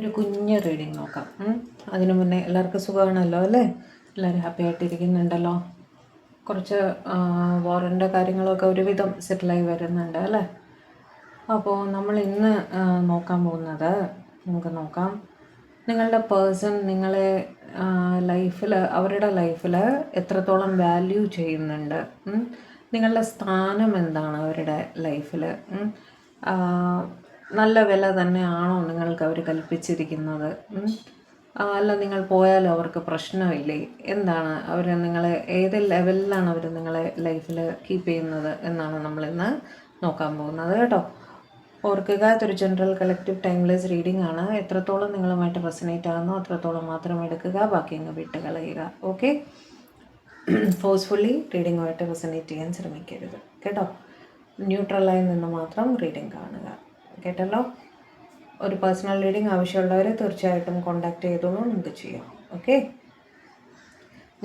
ഒരു കുഞ്ഞ് റീഡിങ് നോക്കാം. അതിനു മുന്നേ എല്ലാവർക്കും സുഖമാണല്ലോ അല്ലേ? എല്ലാവരും ഹാപ്പി ആയിട്ടിരിക്കുന്നുണ്ടല്ലോ. കുറച്ച് വാറൻ്റെ കാര്യങ്ങളൊക്കെ ഒരുവിധം സെറ്റിലായി വരുന്നുണ്ട് അല്ലേ? അപ്പോൾ നമ്മൾ ഇന്ന് നോക്കാൻ പോകുന്നത്, നമുക്ക് നോക്കാം, നിങ്ങളുടെ പേഴ്സൺ നിങ്ങളെ ലൈഫിൽ, അവരുടെ ലൈഫിൽ എത്രത്തോളം വാല്യൂ ചെയ്യുന്നുണ്ട്, നിങ്ങളുടെ സ്ഥാനം എന്താണ് അവരുടെ ലൈഫിൽ, നല്ല വില തന്നെയാണോ നിങ്ങൾക്ക് അവർ കൽപ്പിച്ചിരിക്കുന്നത്, അല്ല നിങ്ങൾ പോയാലും അവർക്ക് പ്രശ്നമില്ലേ, എന്താണ് അവർ നിങ്ങളെ, ഏത് ലെവലിലാണ് അവർ നിങ്ങളെ ലൈഫിൽ കീപ്പ് ചെയ്യുന്നത് എന്നാണ് നമ്മളിന്ന് നോക്കാൻ പോകുന്നത് കേട്ടോ. ഓർക്കുക, ഇതൊരു ജനറൽ കളക്റ്റീവ് ടൈംലെസ് റീഡിംഗ് ആണ്. എത്രത്തോളം നിങ്ങളുമായിട്ട് റെസനേറ്റ് ആകുന്നോ അത്രത്തോളം മാത്രം എടുക്കുക, ബാക്കി അങ്ങ് വിട്ട് കളയുക. ഓക്കെ, ഫോഴ്സ്ഫുള്ളി റീഡിങ്ങുമായിട്ട് റെസനേറ്റ് ചെയ്യാൻ ശ്രമിക്കരുത് കേട്ടോ. ന്യൂട്രലായി നിന്ന് മാത്രം റീഡിംഗ് കാണുക, കേട്ടല്ലോ. ഒരു പേഴ്സണൽ റീഡിംഗ് ആവശ്യമുള്ളവർ തീർച്ചയായിട്ടും കോൺടാക്റ്റ് ചെയ്തോളൂ, നമുക്ക് ചെയ്യാം. ഓക്കെ,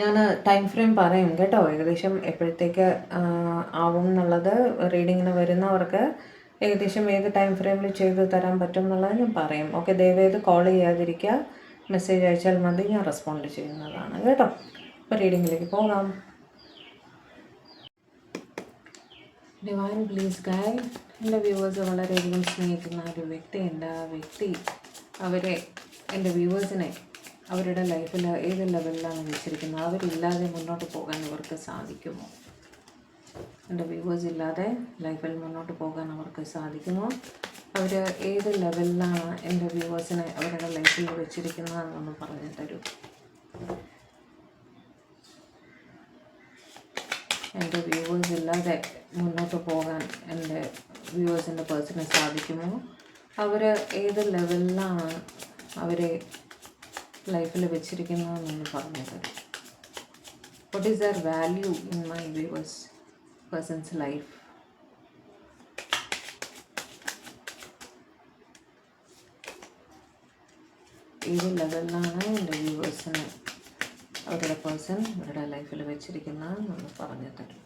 ഞാൻ ടൈം ഫ്രെയിം പറയും കേട്ടോ, ഏകദേശം എപ്പോഴത്തേക്ക് ആവും എന്നുള്ളത്. റീഡിങ്ങിന് വരുന്നവർക്ക് ഏകദേശം ഏത് ടൈം ഫ്രെയിമിൽ ചെയ്ത് തരാൻ പറ്റും എന്നുള്ളത് ഞാൻ പറയും. ഓക്കെ, ദയവേത് കോൾ ചെയ്യാതിരിക്കുക, മെസ്സേജ് അയച്ചാൽ മതി, ഞാൻ റെസ്പോണ്ട് ചെയ്യുന്നതാണ് കേട്ടോ. അപ്പോൾ റീഡിങ്ങിലേക്ക് പോകാം. Divine please guide. എൻ്റെ വ്യൂവേഴ്സ് വളരെയധികം സ്നേഹിക്കുന്ന ഒരു വ്യക്തിയുണ്ട്. ആ വ്യക്തി അവരെ, എൻ്റെ വ്യൂവേഴ്സിനെ അവരുടെ ലൈഫിൽ ഏത് ലെവലിലാണ് വെച്ചിരിക്കുന്നത്, അവരില്ലാതെ മുന്നോട്ട് പോകാൻ ഇവർക്ക് സാധിക്കുമോ? എൻ്റെ വ്യൂവേഴ്സ് ഇല്ലാതെ ലൈഫിൽ മുന്നോട്ട് പോകാൻ അവർക്ക് സാധിക്കുമോ? അവർ ഏത് ലെവലിലാണ് എൻ്റെ വ്യൂവേഴ്സിനെ അവരുടെ ലൈഫിൽ വെച്ചിരിക്കുന്നതെന്നൊന്ന് പറഞ്ഞു തരൂ. എൻ്റെ വ്യൂവേഴ്സ് ഇല്ലാതെ മുന്നോട്ട് പോകാൻ എൻ്റെ വ്യൂവേഴ്സിൻ്റെ പേഴ്സണിന് സാധിക്കുമോ? അവർ ഏത് ലെവലിലാണ് അവരെ ലൈഫിൽ വെച്ചിരിക്കുന്നതെന്നൊന്ന് പറഞ്ഞു തരും. What is there value in my viewers person's life? ഏത് ലെവലിലാണ് എൻ്റെ വ്യൂവേഴ്സിന് അവരുടെ പേഴ്സൺ അവരുടെ ലൈഫിൽ വെച്ചിരിക്കുന്നത് നമ്മൾ പറഞ്ഞു തരും.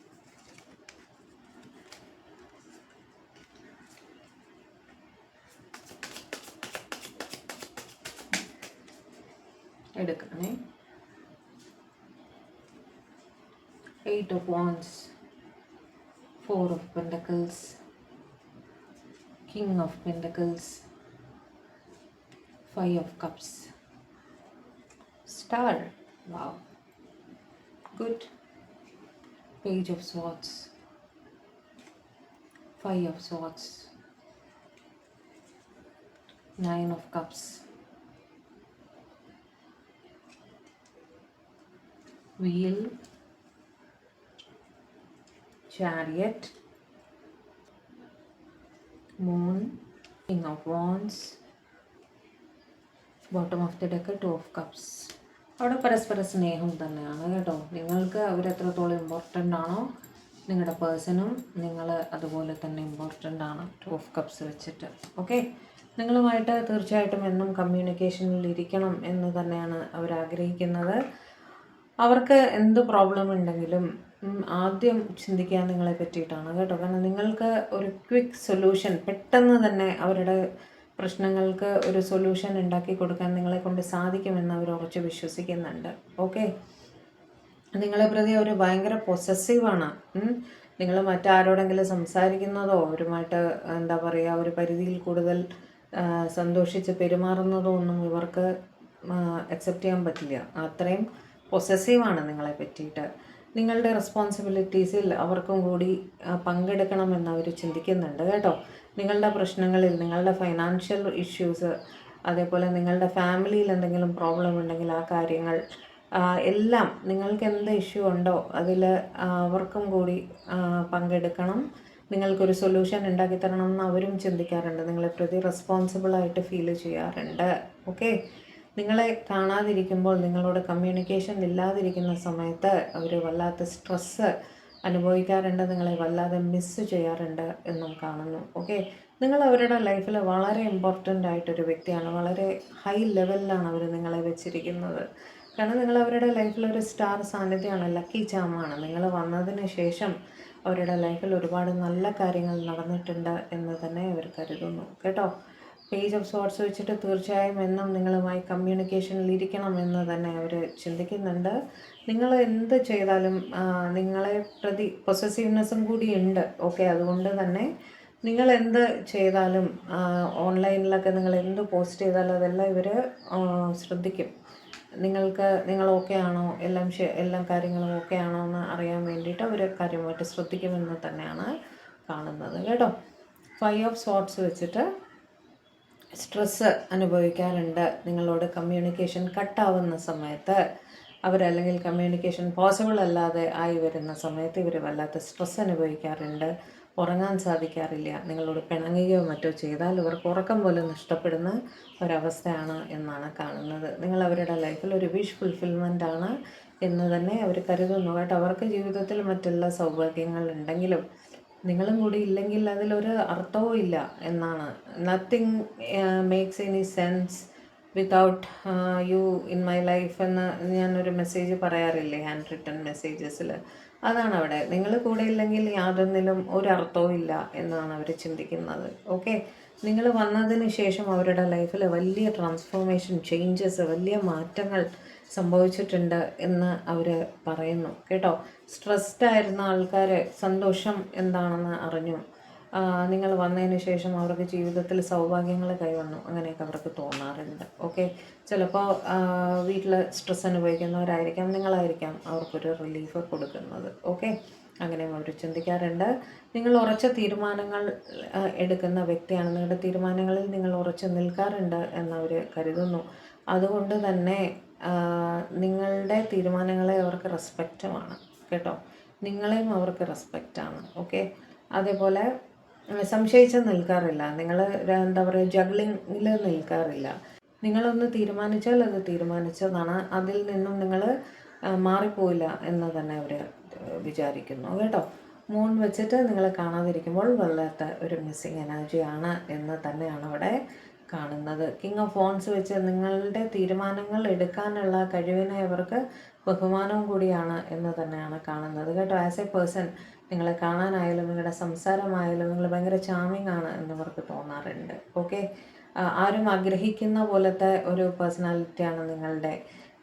എടുക്കണേ. 8 of Wands, 4 of Pentacles, King of Pentacles, 5 of Cups, Star. Wow, good. Page of Swords, 5 of Swords, 9 of Cups, Wheel, Chariot, Moon, King of Wands, bottom of the deck, 2 of Cups. അവിടെ പരസ്പര സ്നേഹം തന്നെയാണ് കേട്ടോ. നിങ്ങൾക്ക് അവരെത്രത്തോളം important ആണോ, നിങ്ങളുടെ പേഴ്സണും നിങ്ങൾ അതുപോലെ തന്നെ ഇമ്പോർട്ടൻ്റ് ആണ് 2 of Cups വെച്ചിട്ട്. ഓക്കെ, നിങ്ങളുമായിട്ട് തീർച്ചയായിട്ടും എന്നും കമ്മ്യൂണിക്കേഷനിൽ ഇരിക്കണം എന്ന് തന്നെയാണ് അവരാഗ്രഹിക്കുന്നത്. അവർക്ക് എന്ത് പ്രോബ്ലം ഉണ്ടെങ്കിലും ആദ്യം ചിന്തിക്കുക നിങ്ങളെ പറ്റിയിട്ടാണ് കേട്ടോ. കാരണം നിങ്ങൾക്ക് ഒരു ക്വിക്ക് സൊല്യൂഷൻ, പെട്ടെന്ന് തന്നെ അവരുടെ പ്രശ്നങ്ങൾക്ക് ഒരു സൊല്യൂഷൻ ഉണ്ടാക്കി കൊടുക്കാൻ നിങ്ങളെ കൊണ്ട് സാധിക്കുമെന്ന് അവർ ഉറച്ച് വിശ്വസിക്കുന്നുണ്ട്. ഓക്കെ, നിങ്ങളെ പ്രതി അവർ ഭയങ്കര പൊസസീവാണ്. നിങ്ങൾ മറ്റാരോടെങ്കിലും സംസാരിക്കുന്നതോ അവരുമായിട്ട് എന്താ പറയുക, ഒരു പരിധിയിൽ കൂടുതൽ സന്തോഷിച്ച് പെരുമാറുന്നതോ ഒന്നും ഇവർക്ക് അക്സെപ്റ്റ് ചെയ്യാൻ പറ്റില്ല. അത്രയും പൊസസീവാണ് നിങ്ങളെ പറ്റിയിട്ട്. നിങ്ങളുടെ റെസ്പോൺസിബിലിറ്റീസിൽ അവർക്കും കൂടി പങ്കെടുക്കണമെന്ന് അവർ ചിന്തിക്കുന്നുണ്ട് കേട്ടോ. നിങ്ങളുടെ പ്രശ്നങ്ങളിൽ, നിങ്ങളുടെ ഫൈനാൻഷ്യൽ ഇഷ്യൂസ്, അതേപോലെ നിങ്ങളുടെ ഫാമിലിയിൽ എന്തെങ്കിലും പ്രോബ്ലം ഉണ്ടെങ്കിൽ ആ കാര്യങ്ങൾ എല്ലാം, നിങ്ങൾക്ക് എന്ത് ഇഷ്യൂ ഉണ്ടോ അതിൽ അവർക്കും കൂടി പങ്കെടുക്കണം, നിങ്ങൾക്കൊരു സൊല്യൂഷൻ ഉണ്ടാക്കി തരണം എന്ന് അവരും ചിന്തിക്കാറുണ്ട്. നിങ്ങളെ പ്രതി റെസ്പോൺസിബിളായിട്ട് ഫീൽ ചെയ്യാറുണ്ട്. ഓക്കെ, നിങ്ങളെ കാണാതിരിക്കുമ്പോൾ, നിങ്ങളോട് കമ്മ്യൂണിക്കേഷൻ ഇല്ലാതിരിക്കുന്ന സമയത്ത് അവർ വല്ലാത്ത സ്ട്രെസ്സ് അനുഭവിക്കാറുണ്ട്, നിങ്ങളെ വല്ലാതെ മിസ്സ് ചെയ്യാറുണ്ട് എന്നും കാണുന്നു. ഓക്കെ, നിങ്ങൾ അവരുടെ ലൈഫിൽ വളരെ ഇമ്പോർട്ടൻ്റ് ആയിട്ടൊരു വ്യക്തിയാണ്. വളരെ ഹൈ ലെവലിലാണ് അവർ നിങ്ങളെ വെച്ചിരിക്കുന്നത്. കാരണം നിങ്ങൾ അവരുടെ ലൈഫിൽ ഒരു സ്റ്റാർ സാന്നിധ്യമാണ്, ലക്കി ചാമാണ്. നിങ്ങൾ വന്നതിന് ശേഷം അവരുടെ ലൈഫിൽ ഒരുപാട് നല്ല കാര്യങ്ങൾ നടന്നിട്ടുണ്ട് എന്ന് തന്നെ അവർ കരുതുന്നു കേട്ടോ. പേജ് ഓഫ് സോർട്സ് വെച്ചിട്ട് തീർച്ചയായും എന്നും നിങ്ങളുമായി കമ്മ്യൂണിക്കേഷനിൽ ഇരിക്കണം എന്ന് തന്നെ അവർ ചിന്തിക്കുന്നുണ്ട്. നിങ്ങൾ എന്ത് ചെയ്താലും നിങ്ങളെ പ്രതി പൊസസീവ്നെസ്സും കൂടി ഉണ്ട്. ഓക്കെ, അതുകൊണ്ട് തന്നെ നിങ്ങൾ എന്ത് ചെയ്താലും ഓൺലൈനിലൊക്കെ നിങ്ങൾ എന്ത് പോസ്റ്റ് ചെയ്താലും അതെല്ലാം ഇവർ ശ്രദ്ധിക്കും. നിങ്ങൾ ഓക്കെ ആണോ, എല്ലാ കാര്യങ്ങളും ഓക്കെ ആണോ എന്ന് അറിയാൻ വേണ്ടിയിട്ട് അവർ കാര്യമായിട്ട് ശ്രദ്ധിക്കുമെന്ന് തന്നെയാണ് കാണുന്നത് കേട്ടോ. 5 ഓഫ് സോർട്സ് വെച്ചിട്ട് സ്ട്രെസ്സ് അനുഭവിക്കാറുണ്ട്. നിങ്ങളോട് കമ്മ്യൂണിക്കേഷൻ കട്ടാവുന്ന സമയത്ത് അവരല്ലെങ്കിൽ കമ്മ്യൂണിക്കേഷൻ പോസിബിൾ അല്ലാതെ ആയി വരുന്ന സമയത്ത് ഇവർ വല്ലാത്ത സ്ട്രെസ് അനുഭവിക്കാറുണ്ട്. ഉറങ്ങാൻ സാധിക്കാറില്ല. നിങ്ങളോട് പിണങ്ങുകയോ മറ്റോ ചെയ്താൽ ഇവർക്ക് ഉറക്കം പോലും നഷ്ടപ്പെടുന്ന ഒരവസ്ഥയാണ് എന്നാണ് കാണുന്നത്. നിങ്ങൾ അവരുടെ ലൈഫിൽ ഒരു വിഷ് ഫുൾഫിൽമെൻ്റ് ആണ് എന്ന് തന്നെ അവർ കരുതുന്നു കേട്ടോ. അവർക്ക് ജീവിതത്തിൽ മറ്റെല്ലാ സൗഭാഗ്യങ്ങൾ ഉണ്ടെങ്കിലും നിങ്ങളും കൂടി ഇല്ലെങ്കിൽ അതിലൊരു അർത്ഥവും ഇല്ല എന്നാണ്. Nothing makes any sense without you in my life എന്ന് ഞാനൊരു മെസ്സേജ് പറയാറില്ലേ ഹാൻഡ് റിട്ടൺ മെസ്സേജസിൽ. അതാണ് അവിടെ. നിങ്ങൾ കൂടെ ഇല്ലെങ്കിൽ യാതൊന്നിലും ഒരർത്ഥവും ഇല്ല എന്നാണ് അവർ ചിന്തിക്കുന്നത്. ഓക്കെ, നിങ്ങൾ വന്നതിന് ശേഷം അവരുടെ ലൈഫിൽ വലിയ ട്രാൻസ്ഫോർമേഷൻ, ചേഞ്ചസ്, വലിയ മാറ്റങ്ങൾ സംഭവിച്ചിട്ടുണ്ട് എന്ന് അവർ പറയുന്നു കേട്ടോ. സ്ട്രെസ്ഡ് ആയിരുന്ന ആൾക്കാർ സന്തോഷം എന്താണെന്ന് അറിഞ്ഞു. നിങ്ങൾ വന്നതിന് ശേഷം അവർക്ക് ജീവിതത്തിൽ സൗഭാഗ്യങ്ങൾ കൈവന്നു, അങ്ങനെയൊക്കെ അവർക്ക് തോന്നാറുണ്ട്. ഓക്കെ, ചിലപ്പോൾ വീട്ടിൽ സ്ട്രെസ് അനുഭവിക്കുന്നവരായിരിക്കാം, നിങ്ങളായിരിക്കാം അവർക്കൊരു റിലീഫ് കൊടുക്കുന്നത്. ഓക്കെ, അങ്ങനെ അവർ ചിന്തിക്കാറുണ്ട്. നിങ്ങൾ ഉറച്ച തീരുമാനങ്ങൾ എടുക്കുന്ന വ്യക്തിയാണ്. നിങ്ങളുടെ തീരുമാനങ്ങളിൽ നിങ്ങൾ ഉറച്ചു നിൽക്കാറുണ്ട് എന്നവർ കരുതുന്നു. അതുകൊണ്ട് തന്നെ നിങ്ങളുടെ തീരുമാനങ്ങളെ അവർക്ക് റെസ്പെക്റ്റുമാണ് കേട്ടോ. നിങ്ങളെയും അവർക്ക് റെസ്പെക്റ്റാണ്. ഓക്കെ, അതേപോലെ സംശയിച്ച് നിൽക്കാറില്ല. നിങ്ങൾ എന്താ പറയുക, ജഗ്ലിങ്ങിൽ നിൽക്കാറില്ല. നിങ്ങളൊന്ന് തീരുമാനിച്ചാൽ അത് തീരുമാനിച്ചതാണ്. അതിൽ നിന്നും നിങ്ങൾ മാറിപ്പോയില്ല എന്ന് തന്നെ അവർ വിചാരിക്കുന്നു കേട്ടോ. മൂൺ വെച്ചിട്ട് നിങ്ങൾ കാണാതിരിക്കുമ്പോൾ വല്ലാത്ത ഒരു മിസ്സിങ് എനർജിയാണ് എന്ന് തന്നെയാണ് അവിടെ കാണുന്നത്. കിങ് ഓഫ് വോൺസ് വെച്ച് നിങ്ങളുടെ തീരുമാനങ്ങൾ എടുക്കാനുള്ള കഴിവിനെ അവർക്ക് ബഹുമാനവും കൂടിയാണ് എന്ന് തന്നെയാണ് കാണുന്നത് കേട്ടോ. ആസ് എ പേഴ്സൺ നിങ്ങളെ കാണാനായാലും നിങ്ങളുടെ സംസാരമായാലും നിങ്ങൾ ഭയങ്കര ചാമിങ് ആണ് എന്നവർക്ക് തോന്നാറുണ്ട്. ഓക്കെ, ആരും ആഗ്രഹിക്കുന്ന പോലത്തെ ഒരു പേഴ്സണാലിറ്റിയാണ് നിങ്ങളുടെ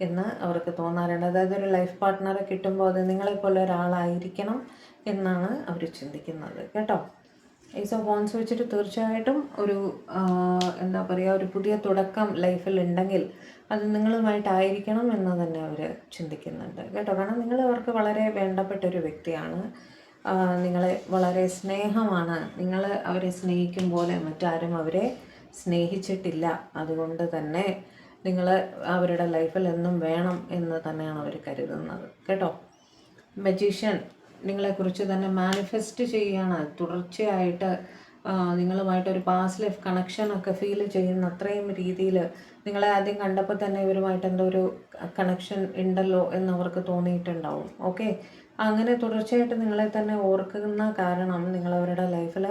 എന്ന് അവർക്ക് തോന്നാറുണ്ട്. അതായത് ഒരു ലൈഫ് പാർട്ട്ണറെ കിട്ടുമ്പോൾ അത് നിങ്ങളെപ്പോലെ ഒരാളായിരിക്കണം എന്നാണ് അവർ ചിന്തിക്കുന്നത് കേട്ടോ. ഏസ് ഓഫ് വോൺസ് വെച്ചിട്ട് തീർച്ചയായിട്ടും ഒരു എന്താ പറയുക, ഒരു പുതിയ തുടക്കം ലൈഫിൽ ഉണ്ടെങ്കിൽ അത് നിങ്ങളുമായിട്ടായിരിക്കണം എന്ന് തന്നെ അവർ ചിന്തിക്കുന്നുണ്ട് കേട്ടോ. കാരണം നിങ്ങൾ അവർക്ക് വളരെ വേണ്ടപ്പെട്ടൊരു വ്യക്തിയാണ്. നിങ്ങളെ വളരെ സ്നേഹമാണ്. നിങ്ങൾ അവരെ സ്നേഹിക്കും പോലെ മറ്റാരും അവരെ സ്നേഹിച്ചിട്ടില്ല. അതുകൊണ്ട് തന്നെ നിങ്ങൾ അവരുടെ ലൈഫിൽ എന്നും വേണം എന്ന് തന്നെയാണ് അവർ കരുതുന്നത് കേട്ടോ. മജീഷ്യൻ നിങ്ങളെക്കുറിച്ച് തന്നെ മാനിഫെസ്റ്റ് ചെയ്യുകയാണ്. തുടർച്ചയായിട്ട് നിങ്ങളുമായിട്ടൊരു പാസ്റ്റ് ലൈഫ് കണക്ഷനൊക്കെ ഫീൽ ചെയ്യുന്ന അത്രയും രീതിയിൽ നിങ്ങളെ ആദ്യം കണ്ടപ്പോൾ തന്നെ ഇവരുമായിട്ട് എന്തോ ഒരു കണക്ഷൻ ഉണ്ടല്ലോ എന്നവർക്ക് തോന്നിയിട്ടുണ്ടാവും. ഓക്കെ, അങ്ങനെ തുടർച്ചയായിട്ട് നിങ്ങളെ തന്നെ ഓർക്കുന്ന കാരണം നിങ്ങളവരുടെ ലൈഫിൽ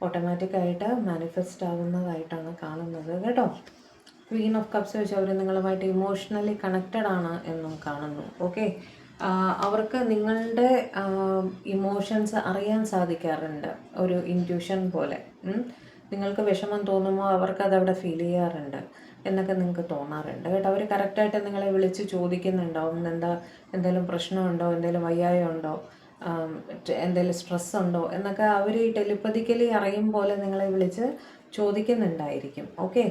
ഓട്ടോമാറ്റിക്കായിട്ട് മാനിഫെസ്റ്റ് ആകുന്നതായിട്ടാണ് കാണുന്നത് കേട്ടോ. ക്വീൻ ഓഫ് കപ്സ് വെച്ച് അവർ നിങ്ങളുമായിട്ട് ഇമോഷണലി കണക്റ്റഡ് ആണ് എന്നും കാണുന്നു. ഓക്കെ, അവർക്ക് നിങ്ങളുടെ ഇമോഷൻസ് അറിയാൻ സാധിക്കാറുണ്ട്, ഒരു ഇൻറ്റ്യൂഷൻ പോലെ. നിങ്ങൾക്ക് വിഷമം തോന്നുമ്പോൾ അവർക്കതവിടെ ഫീൽ ചെയ്യാറുണ്ട് എന്നൊക്കെ നിങ്ങൾക്ക് തോന്നാറുണ്ട് കേട്ടോ. അവർ കറക്റ്റായിട്ട് നിങ്ങളെ വിളിച്ച് ചോദിക്കുന്നുണ്ടാവും, എന്തെങ്കിലും പ്രശ്നമുണ്ടോ, എന്തെങ്കിലും വയ്യായോ ഉണ്ടോ, എന്തെങ്കിലും സ്ട്രെസ് ഉണ്ടോ എന്നൊക്കെ അവർ ഈ ടെലിപ്പതിക്കലി അറിയും പോലെ നിങ്ങളെ വിളിച്ച് ചോദിക്കുന്നുണ്ടായിരിക്കും. ഓക്കെ,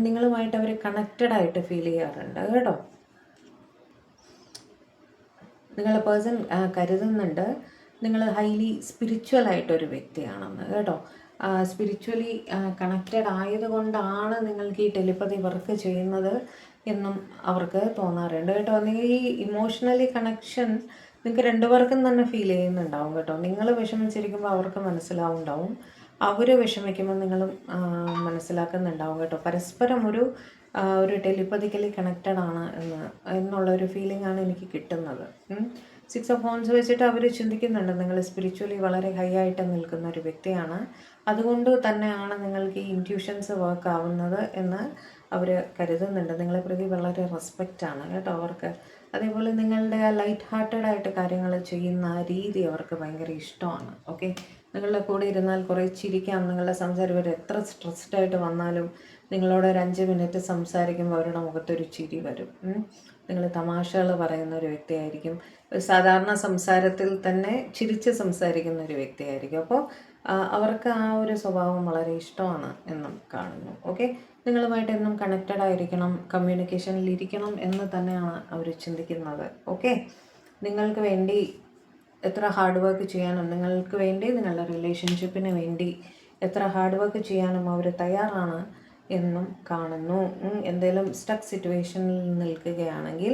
നിങ്ങളുമായിട്ട് അവർ കണക്റ്റഡ് ആയിട്ട് ഫീൽ ചെയ്യാറുണ്ട് കേട്ടോ. നിങ്ങളെ പേഴ്സൺ കരുതുന്നുണ്ട് നിങ്ങൾ ഹൈലി സ്പിരിച്വൽ ആയിട്ടൊരു വ്യക്തിയാണെന്ന് കേട്ടോ. സ്പിരിച്വലി കണക്റ്റഡ് ആയതുകൊണ്ടാണ് നിങ്ങൾക്ക് ഈ ടെലിപ്പതി വർക്ക് ചെയ്യുന്നത് എന്നും അവർക്ക് തോന്നാറുണ്ട് കേട്ടോ. നിങ്ങൾ ഈ ഇമോഷണലി കണക്ഷൻ നിങ്ങൾക്ക് രണ്ടുപേർക്കും തന്നെ ഫീൽ ചെയ്യുന്നുണ്ടാവും കേട്ടോ. നിങ്ങൾ വിഷമിച്ചിരിക്കുമ്പോൾ അവർക്ക് മനസ്സിലാവുന്നുണ്ടാവും, അവർ വിഷമിക്കുമ്പോൾ നിങ്ങളും മനസ്സിലാക്കുന്നുണ്ടാവും കേട്ടോ. പരസ്പരം ഒരു ടെലിപ്പതിക്കലി കണക്റ്റഡ് ആണ് എന്നുള്ളൊരു ഫീലിംഗ് ആണ് എനിക്ക് കിട്ടുന്നത്. 6 ഓഫ് വോൺസ് വെച്ചിട്ട് അവർ ചിന്തിക്കുന്നുണ്ട് നിങ്ങൾ സ്പിരിച്വലി വളരെ ഹൈ ആയിട്ട് നിൽക്കുന്ന ഒരു വ്യക്തിയാണ്. അതുകൊണ്ട് തന്നെയാണ് നിങ്ങൾക്ക് ഈ ഇൻറ്റ്യൂഷൻസ് വർക്ക് ആവുന്നത് എന്ന് അവർ കരുതുന്നുണ്ട്. നിങ്ങളെ പ്രതി വളരെ റെസ്പെക്റ്റാണ് കേട്ടോ അവർക്ക്. അതേപോലെ നിങ്ങളുടെ ലൈറ്റ് ഹാർട്ടഡ് ആയിട്ട് കാര്യങ്ങൾ ചെയ്യുന്ന രീതി അവർക്ക് ഭയങ്കര ഇഷ്ടമാണ്. ഓക്കെ, നിങ്ങളുടെ കൂടെ ഇരുന്നാൽ കുറേ ചിരിക്കാം. നിങ്ങളുടെ സംസാരം ഇവർ എത്ര സ്ട്രെസ്ഡ് ആയിട്ട് വന്നാലും നിങ്ങളോട് ഒരു 5 മിനിറ്റ് സംസാരിക്കുമ്പോൾ അവരുടെ മുഖത്തൊരു ചിരി വരും. നിങ്ങൾ തമാശകൾ പറയുന്ന ഒരു വ്യക്തിയായിരിക്കും. ഒരു സാധാരണ സംസാരത്തിൽ തന്നെ ചിരിച്ച് സംസാരിക്കുന്ന ഒരു വ്യക്തിയായിരിക്കും. അപ്പോൾ അവർക്ക് ആ ഒരു സ്വഭാവം വളരെ ഇഷ്ടമാണ് എന്നും കാണുന്നു. ഓക്കെ, നിങ്ങളുമായിട്ട് എന്നും കണക്റ്റഡ് ആയിരിക്കണം, കമ്മ്യൂണിക്കേഷനിൽ ഇരിക്കണം എന്ന് തന്നെയാണ് അവർ ചിന്തിക്കുന്നത്. ഓക്കെ, നിങ്ങൾക്ക് വേണ്ടി എത്ര ഹാർഡ് വർക്ക് ചെയ്യാനും, നിങ്ങൾക്ക് വേണ്ടി നിങ്ങളുടെ റിലേഷൻഷിപ്പിന് വേണ്ടി എത്ര ഹാർഡ് വർക്ക് ചെയ്യാനും അവർ തയ്യാറാണ് എന്നും കാണുന്നു. എന്തെങ്കിലും സ്റ്റക്ക് സിറ്റുവേഷനിൽ നിൽക്കുകയാണെങ്കിൽ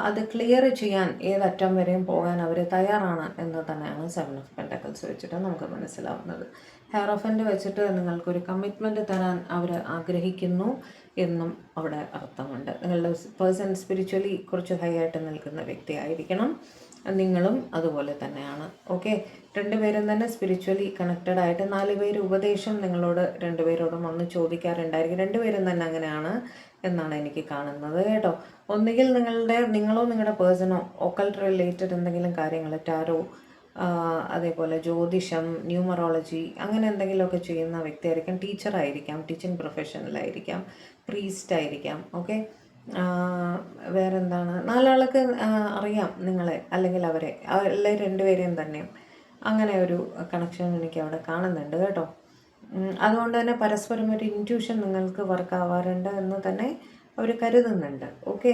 അത് ക്ലിയർ ചെയ്യാൻ ഏതറ്റം വരെയും പോകാൻ അവർ തയ്യാറാണ് എന്ന് തന്നെയാണ് 7 ഓഫ് പെൻറ്റക്കിൾസ് വെച്ചിട്ട് നമുക്ക് മനസ്സിലാവുന്നത്. ഹെയറോഫൻ്റ് വെച്ചിട്ട് നിങ്ങൾക്കൊരു കമ്മിറ്റ്മെൻറ്റ് തരാൻ അവർ ആഗ്രഹിക്കുന്നു എന്നും അവിടെ അർത്ഥമുണ്ട്. നിങ്ങളുടെ പേഴ്സൺ സ്പിരിച്വലി കുറച്ച് ഹൈ ആയിട്ട് നിൽക്കുന്ന വ്യക്തിയായിരിക്കണം, നിങ്ങളും അതുപോലെ തന്നെയാണ്. ഓക്കെ, രണ്ടുപേരും തന്നെ സ്പിരിച്വലി കണക്റ്റഡ് ആയിട്ട് 4 പേര് ഉപദേശം നിങ്ങളോട് രണ്ടുപേരോടും ഒന്ന് ചോദിക്കാറുണ്ടായിരിക്കും. രണ്ടുപേരും തന്നെ അങ്ങനെയാണ് എന്നാണ് എനിക്ക് കാണുന്നത് കേട്ടോ. ഒന്നുകിൽ നിങ്ങളോ നിങ്ങളുടെ പേഴ്സണോ ഒക്കൾട്ട് റിലേറ്റഡ് എന്തെങ്കിലും കാര്യങ്ങൾ, ടാരോ, അതേപോലെ ജ്യോതിഷം, ന്യൂമറോളജി അങ്ങനെ എന്തെങ്കിലുമൊക്കെ ചെയ്യുന്ന വ്യക്തിയായിരിക്കാം. ടീച്ചറായിരിക്കാം, ടീച്ചിങ് പ്രൊഫഷനിലായിരിക്കാം, പ്രീസ്റ്റ് ആയിരിക്കാം. ഓക്കെ, വേറെന്താണ്, 4 ആൾക്ക് അറിയാം നിങ്ങളെ അല്ലെങ്കിൽ അവരെ, അല്ലെ രണ്ടുപേരെയും തന്നെയും. അങ്ങനെ ഒരു കണക്ഷൻ എനിക്ക് അവിടെ കാണുന്നുണ്ട് കേട്ടോ. അതുകൊണ്ട് തന്നെ പരസ്പരം ഒരു ഇൻറ്റ്യൂഷൻ നിങ്ങൾക്ക് വർക്കാവാറുണ്ട് എന്ന് തന്നെ അവർ കരുതുന്നുണ്ട്. ഓക്കെ,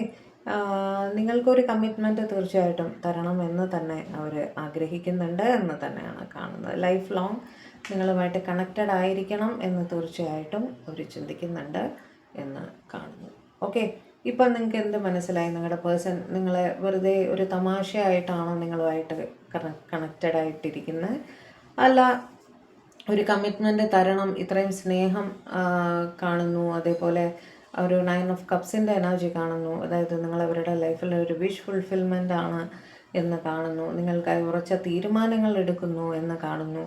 നിങ്ങൾക്കൊരു കമ്മിറ്റ്മെൻറ്റ് തീർച്ചയായിട്ടും തരണം എന്ന് തന്നെ അവർ ആഗ്രഹിക്കുന്നുണ്ട് എന്ന് തന്നെയാണ് കാണുന്നത്. ലൈഫ് ലോങ് നിങ്ങളുമായിട്ട് കണക്റ്റഡ് ആയിരിക്കണം എന്ന് തീർച്ചയായിട്ടും അവർ ചിന്തിക്കുന്നുണ്ട് എന്ന് കാണുന്നു. ഓക്കെ, ഇപ്പം നിങ്ങൾക്ക് എന്ത് മനസ്സിലായി? നിങ്ങളുടെ പേഴ്സൺ നിങ്ങളെ വെറുതെ ഒരു തമാശയായിട്ടാണോ നിങ്ങളുമായിട്ട് കണക്റ്റഡ് ആയിട്ടിരിക്കുന്നത്, അല്ല ഒരു കമ്മിറ്റ്മെൻറ്റ് തരണം, ഇത്രയും സ്നേഹം കാണുന്നു, അതേപോലെ ഒരു 9 ഓഫ് കപ്സിൻ്റെ എനർജി കാണുന്നു. അതായത് നിങ്ങൾ അവരുടെ ലൈഫിൽ ഒരു വിഷ് ഫുൾഫിൽമെൻ്റ് ആണ് എന്ന് കാണുന്നു, നിങ്ങൾക്കായി ഉറച്ച തീരുമാനങ്ങൾ എടുക്കുന്നു എന്ന് കാണുന്നു,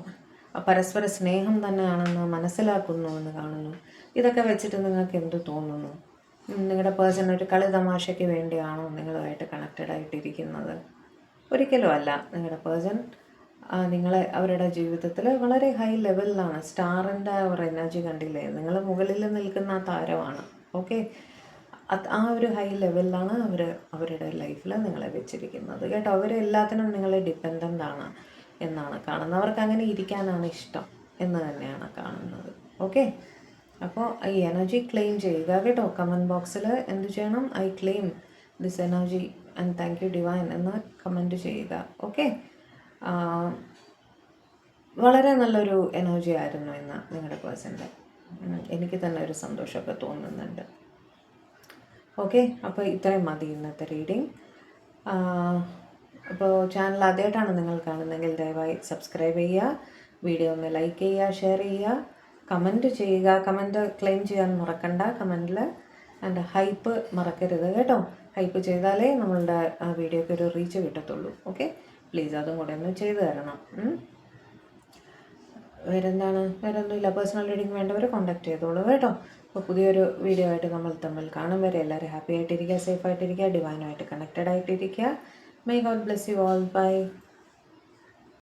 പരസ്പര സ്നേഹം തന്നെയാണെന്ന് മനസ്സിലാക്കുന്നു എന്ന് കാണുന്നു. ഇതൊക്കെ വെച്ചിട്ട് നിങ്ങൾക്ക് എന്ത് തോന്നുന്നു? നിങ്ങളുടെ പേഴ്സൺ ഒരു കളി തമാശയ്ക്ക് വേണ്ടിയാണോ നിങ്ങളുമായിട്ട് കണക്റ്റഡ് ആയിട്ടിരിക്കുന്നത്? ഒരിക്കലും അല്ല. നിങ്ങളുടെ പേഴ്സൺ നിങ്ങളെ അവരുടെ ജീവിതത്തിൽ വളരെ ഹൈ ലെവലിലാണ്. സ്റ്റാറിൻ്റെ ഒരു എനർജി കണ്ടില്ലേ, നിങ്ങൾ മുകളിൽ നിൽക്കുന്ന താരമാണ്. ഓക്കെ, ആ ഒരു ഹൈ ലെവലിലാണ് അവർ അവരുടെ ലൈഫിൽ നിങ്ങളെ വെച്ചിരിക്കുന്നത് കേട്ടോ. അവരെല്ലാത്തിനും നിങ്ങളെ ഡിപ്പെൻഡൻ്റ് ആണ് എന്നാണ് കാണുന്നത്. അവർക്ക് അങ്ങനെ ഇരിക്കാനാണ് ഇഷ്ടം എന്ന് തന്നെയാണ് കാണുന്നത്. ഓക്കെ, അപ്പോൾ ഈ എനർജി ക്ലെയിം ചെയ്യുക കേട്ടോ. കമൻറ്റ് ബോക്സിൽ എന്ത് ചെയ്യണം? I claim this energy and thank you divine എന്ന് കമൻറ്റ് ചെയ്യുക. ഓക്കെ, വളരെ നല്ലൊരു എനർജി ആയിരുന്നു ഇന്ന് നിങ്ങളുടെ പേഴ്സൻ്റെ. എനിക്ക് തന്നെ ഒരു സന്തോഷമൊക്കെ തോന്നുന്നുണ്ട്. ഓക്കെ, അപ്പോൾ ഇത്രയും മതി ഇന്നത്തെ റീഡിങ്. അപ്പോൾ ചാനൽ ആദ്യമായിട്ടാണ് നിങ്ങൾ കാണുന്നതെങ്കിൽ ദയവായി സബ്സ്ക്രൈബ് ചെയ്യുക, വീഡിയോ ഒന്ന് ലൈക്ക് ചെയ്യുക, ഷെയർ ചെയ്യുക, കമൻറ്റ് ചെയ്യുക. കമൻറ്റ് ക്ലെയിം ചെയ്യാൻ മറക്കണ്ട കമൻറ്റിൽ. ആൻഡ് ഹൈപ്പ് മറക്കരുത് കേട്ടോ. ഹൈപ്പ് ചെയ്താലേ നമ്മളുടെ വീഡിയോയ്ക്ക് ഒരു റീച്ച് കിട്ടത്തുള്ളൂ. ഓക്കെ, പ്ലീസ് അതും കൂടെ ഒന്ന് ചെയ്തു തരണം. വേറൊന്നുമില്ല. പേഴ്സണൽ റീഡിങ് വേണ്ടവർ കോൺടാക്ട് ചെയ്തോളൂ കേട്ടോ. അപ്പോൾ പുതിയൊരു വീഡിയോ ആയിട്ട് നമ്മൾ തമ്മിൽ കാണും വരെ എല്ലാവരും ഹാപ്പി ആയിട്ടിരിക്കുക, സേഫ് ആയിട്ടിരിക്കുക, ഡിവൈനുമായിട്ട് കണക്റ്റഡ് ആയിട്ടിരിക്കുക. May God bless you all. By.